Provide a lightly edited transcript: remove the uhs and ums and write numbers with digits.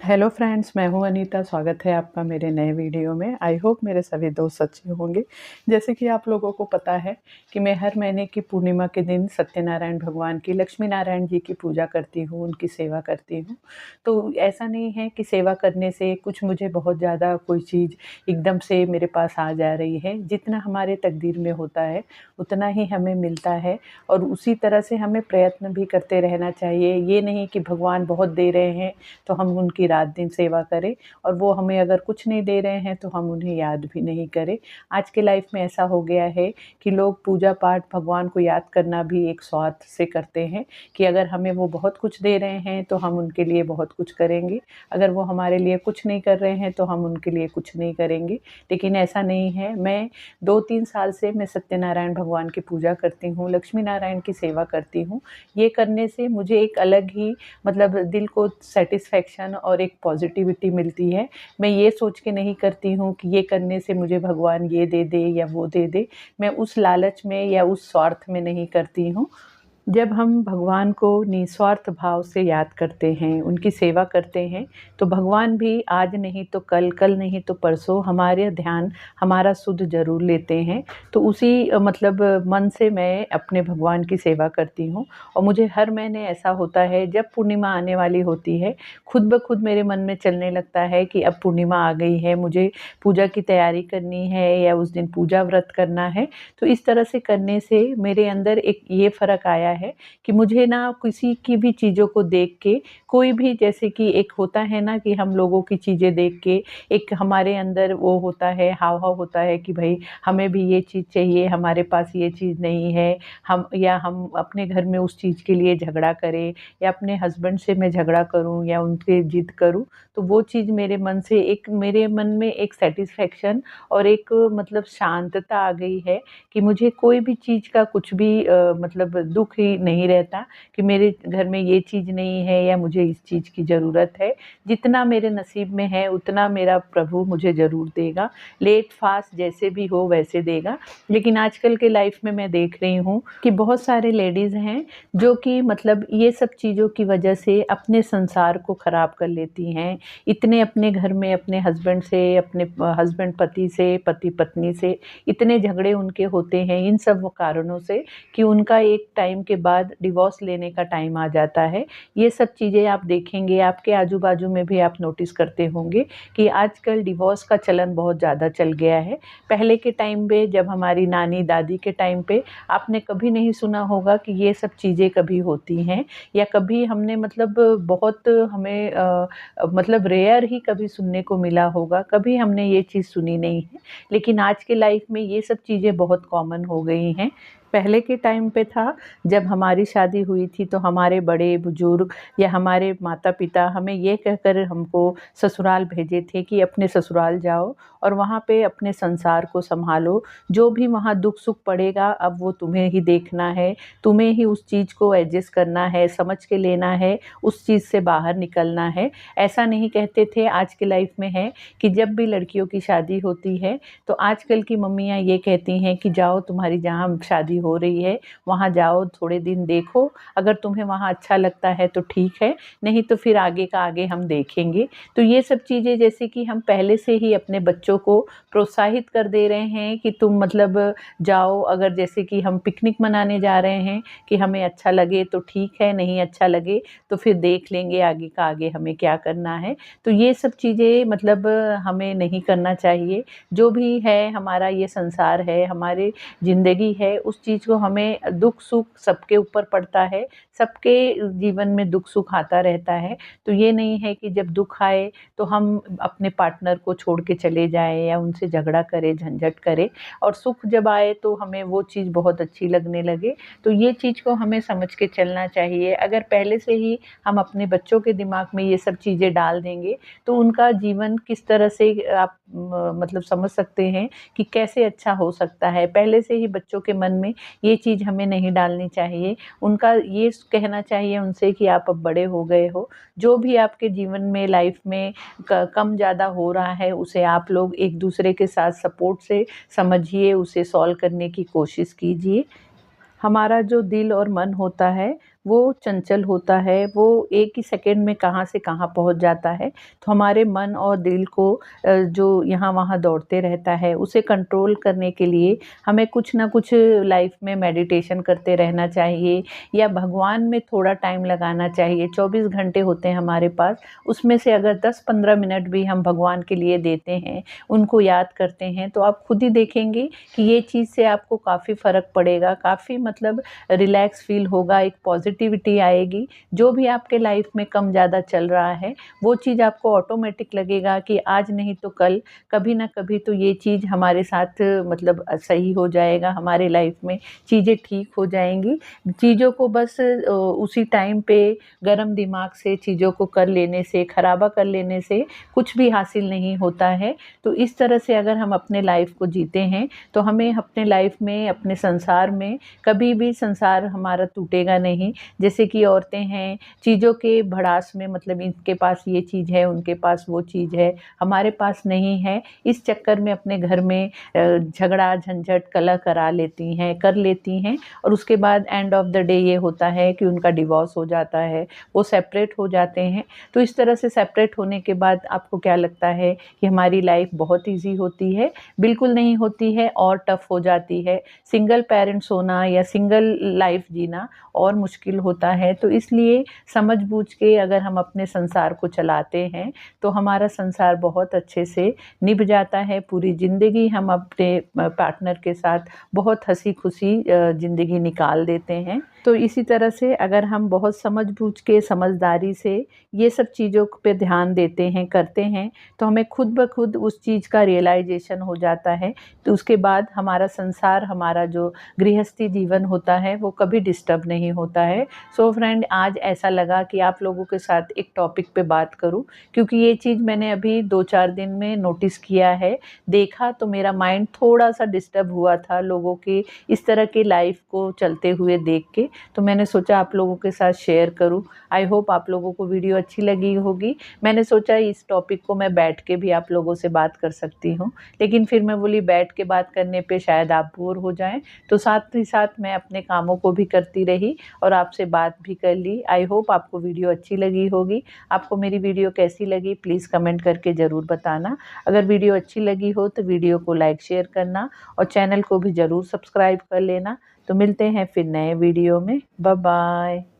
Hello friends, मैं हूं अनीता। स्वागत है आपका मेरे नए वीडियो में। आई होप मेरे सभी दोस्त अच्छे होंगे। जैसे कि आप लोगों को पता है कि मैं हर महीने की पूर्णिमा के दिन सत्यनारायण भगवान की, लक्ष्मी नारायण जी की पूजा करती हूं, उनकी सेवा करती हूं। तो ऐसा नहीं है कि सेवा करने से कुछ मुझे बहुत ज़्यादा कोई चीज़ एकदम से मेरे पास आ जा रही है। जितना हमारे तकदीर में होता है उतना ही हमें मिलता है, और उसी तरह से हमें प्रयत्न भी करते रहना चाहिए। ये नहीं कि भगवान बहुत दे रहे हैं तो हम उनकी रात दिन सेवा करें, और वो हमें अगर कुछ नहीं दे रहे हैं तो हम उन्हें याद भी नहीं करें। आज के लाइफ में ऐसा हो गया है कि लोग पूजा पाठ, भगवान को याद करना भी एक स्वार्थ से करते हैं कि अगर हमें वो बहुत कुछ दे रहे हैं तो हम उनके लिए बहुत कुछ करेंगे, अगर वो हमारे लिए कुछ नहीं कर रहे हैं तो हम उनके लिए कुछ नहीं करेंगे। लेकिन ऐसा नहीं है। मैं 2-3 साल से मैं सत्यनारायण भगवान की पूजा करती हूँ, लक्ष्मी नारायण की सेवा करती हूँ। ये करने से मुझे एक अलग ही मतलब दिल को सैटिस्फैक्शन और एक पॉजिटिविटी मिलती है। मैं ये सोच के नहीं करती हूँ कि ये करने से मुझे भगवान ये दे दे या वो दे दे। मैं उस लालच में या उस स्वार्थ में नहीं करती हूँ। जब हम भगवान को निस्वार्थ भाव से याद करते हैं, उनकी सेवा करते हैं, तो भगवान भी आज नहीं तो कल, कल नहीं तो परसों हमारे ध्यान, हमारा सुध ज़रूर लेते हैं। तो उसी मतलब मन से मैं अपने भगवान की सेवा करती हूँ। और मुझे हर महीने ऐसा होता है, जब पूर्णिमा आने वाली होती है, खुद ब खुद मेरे मन में चलने लगता है कि अब पूर्णिमा आ गई है, मुझे पूजा की तैयारी करनी है या उस दिन पूजा व्रत करना है। तो इस तरह से करने से मेरे अंदर एक ये फ़र्क आया है कि मुझे ना किसी की भी चीज़ों को देख के, कोई भी, जैसे कि एक होता है ना कि हम लोगों की चीज़ें देख के एक हमारे अंदर वो होता है, हाव-भाव होता है कि भई हमें भी ये चीज़ चाहिए, हमारे पास ये चीज़ नहीं है। हम अपने घर में उस चीज़ के लिए झगड़ा करें, या अपने हस्बैंड से मैं झगड़ा करूँ या उनसे ज़िद करूँ, तो वो चीज़ मेरे मन से एक, मेरे मन में एक सैटिस्फैक्शन और एक मतलब शांतता आ गई है कि मुझे कोई भी चीज़ का कुछ भी मतलब दुःख ही नहीं रहता कि मेरे घर में ये चीज़ नहीं है या मुझे इस चीज़ की ज़रूरत है। जितना मेरे नसीब में है उतना मेरा प्रभु मुझे ज़रूर देगा। लेट फास्ट जैसे भी हो वैसे देगा। लेकिन आजकल के लाइफ में मैं देख रही हूँ कि बहुत सारे लेडीज़ हैं जो कि मतलब ये सब चीज़ों की वजह से अपने संसार को ख़राब कर लेती हैं। इतने अपने घर में अपने हस्बैंड से, अपने हस्बैंड पति से, पति पत्नी से इतने झगड़े उनके होते हैं इन सब कारणों से कि उनका एक टाइम के बाद डिवोर्स लेने का टाइम आ जाता है। ये सब चीज़ें आप देखेंगे, आपके आजू-बाजू में भी आप नोटिस करते होंगे कि आजकल डिवोर्स का चलन बहुत ज़्यादा चल गया है। पहले के टाइम पे, जब हमारी नानी दादी के टाइम पे, आपने कभी नहीं सुना होगा कि ये सब चीज़ें कभी होती हैं, या कभी हमने मतलब बहुत हमें मतलब रेयर ही कभी सुनने को मिला होगा, कभी हमने ये चीज़ सुनी नहीं है। लेकिन आज के लाइफ में ये सब चीज़ें बहुत कॉमन हो गई हैं। पहले के टाइम पे था, जब हमारी शादी हुई थी तो हमारे बड़े-बुजुर्ग या हमारे माता-पिता हमें ये कहकर हमको ससुराल भेजे थे कि अपने ससुराल जाओ और वहाँ पे अपने संसार को सँभालो। जो भी वहाँ दुःख-सुख पड़ेगा अब वो तुम्हें ही देखना है, तुम्हें ही उस चीज़ को एडजस्ट करना है, समझ के लेना है, उस चीज़ से बाहर निकलना है। ऐसा नहीं कहते थे। आज के लाइफ में है कि जब भी लड़कियों की शादी होती है तो आजकल की मम्मियाँ ये कहती हैं कि जाओ, तुम्हारी जहाँ शादी हो रही है वहाँ जाओ, थोड़े दिन देखो, अगर तुम्हें वहाँ अच्छा लगता है तो ठीक है, नहीं तो फिर आगे का आगे हम देखेंगे। तो ये सब चीज़ें जैसे कि हम पहले से ही अपने बच्चों को प्रोत्साहित कर दे रहे हैं कि तुम मतलब जाओ, अगर जैसे कि हम पिकनिक मनाने जा रहे हैं कि हमें अच्छा लगे तो ठीक है, नहीं अच्छा लगे तो फिर देख लेंगे आगे का आगे हमें क्या करना है। तो ये सब चीज़ें मतलब हमें नहीं करना चाहिए। जो भी है हमारा ये संसार है, हमारी ज़िंदगी है, उस चीज़ को हमें, दुःख-सुख सबके ऊपर पड़ता है, सबके जीवन में दुःख-सुख आता रहता है। तो ये नहीं है कि जब दुःख आए तो हम अपने पार्टनर को छोड़ के चले जाएँ या उनसे झगड़ा करें, झंझट करें, और सुख जब आए तो हमें वो चीज़ बहुत अच्छी लगने लगे। तो ये चीज़ को हमें समझ के चलना चाहिए। अगर पहले से ही हम अपने बच्चों के दिमाग में ये सब चीज़ें डाल देंगे तो उनका जीवन किस तरह से आप मतलब समझ सकते हैं कि कैसे अच्छा हो सकता है। पहले से ही बच्चों के मन में ये चीज़ हमें नहीं डालनी चाहिए। उनका ये कहना चाहिए उनसे कि आप अब बड़े हो गए हो, जो भी आपके जीवन में, लाइफ में कम ज़्यादा हो रहा है उसे आप लोग एक दूसरे के साथ सपोर्ट से समझिए, उसे सॉल्व करने की कोशिश कीजिए। हमारा जो दिल और मन होता है वो चंचल होता है, वो एक ही सेकंड में कहाँ से कहाँ पहुँच जाता है। तो हमारे मन और दिल को जो यहाँ-वहाँ दौड़ते रहता है, उसे कंट्रोल करने के लिए हमें कुछ ना कुछ लाइफ में मेडिटेशन करते रहना चाहिए या भगवान में थोड़ा टाइम लगाना चाहिए। 24 घंटे होते हैं हमारे पास, उसमें से अगर 10-15 मिनट भी हम भगवान के लिए देते हैं, उनको याद करते हैं, तो आप खुद ही देखेंगे कि ये चीज़ से आपको काफ़ी फ़र्क पड़ेगा, काफ़ी मतलब रिलैक्स फ़ील होगा, एक पॉज़िटिविटी आएगी। जो भी आपके लाइफ में कम ज़्यादा चल रहा है, वो चीज़ आपको ऑटोमेटिक लगेगा कि आज नहीं तो कल, कभी ना कभी तो ये चीज़ हमारे साथ मतलब सही हो जाएगा, हमारे लाइफ में चीज़ें ठीक हो जाएँगी। चीज़ों को बस उसी टाइम पे गरम दिमाग से चीज़ों को कर लेने से, खराबा कर लेने से कुछ भी हासिल नहीं होता है। तो इस तरह से अगर हम अपने लाइफ को जीते हैं, तो हमें अपने लाइफ में, अपने संसार में कभी भी संसार हमारा टूटेगा नहीं। जैसे कि औरतें हैं, चीज़ों के भड़ास में मतलब इनके पास ये चीज़ है, उनके पास वो चीज़ है, हमारे पास नहीं है। इस चक्कर में अपने घर में झगड़ा, झंझट, कलह करा लेती हैं, कर लेती हैं और उसके बाद एंड ऑफ द डे ये होता है कि उनका डिवोर्स हो जाता है, वो सेपरेट हो जाते हैं। तो इस तरह से सेपरेट होने के बाद आपको क्या लगता है कि हमारी लाइफ बहुत ईज़ी होती है? बिल्कुल नहीं होती है और टफ़ हो जाती है। सिंगल पेरेंट्स होना या सिंगल लाइफ जीना और मुश्किल होता है। तो इसलिए समझ-बूझ के अगर हम अपने संसार को चलाते हैं, तो हमारा संसार बहुत अच्छे से निभ जाता है। पूरी ज़िंदगी हम अपने पार्टनर के साथ बहुत हँसी-खुशी ज़िंदगी निकाल देते हैं। तो इसी तरह से अगर हम बहुत समझ-बूझ के, समझदारी से ये सब चीज़ों पे ध्यान देते हैं, करते हैं, तो हमें खुद ब खुद उस चीज़ का रियलाइज़ेशन हो जाता है। तो उसके बाद हमारा संसार, हमारा जो गृहस्थी जीवन होता है, वो कभी डिस्टर्ब नहीं होता है। सो फ्रेंड, आज ऐसा लगा कि आप लोगों के साथ एक टॉपिक पे बात करूँ, क्योंकि ये चीज़ मैंने अभी 2-4 दिन में नोटिस किया है। देखा तो मेरा माइंड थोड़ा-सा डिस्टर्ब हुआ था लोगों की इस तरह की लाइफ़ को चलते हुए देख के, तो मैंने सोचा आप लोगों के साथ शेयर करूँ। आई होप आप लोगों को वीडियो अच्छी लगी होगी। मैंने सोचा इस टॉपिक को मैं बैठ के भी आप लोगों से बात कर सकती हूँ, लेकिन फिर मैं बोली बैठ के बात करने पे शायद आप बोर हो जाएँ, तो साथ ही साथ मैं अपने कामों को भी करती रही और आपसे बात भी कर ली। आई होप आपको वीडियो अच्छी लगी होगी। आपको मेरी वीडियो कैसी लगी प्लीज़ कमेंट करके ज़रूर बताना। अगर वीडियो अच्छी लगी हो तो वीडियो को लाइक शेयर करना और चैनल को भी ज़रूर सब्सक्राइब कर लेना। तो मिलते हैं फिर नए वीडियो में। Bye bye.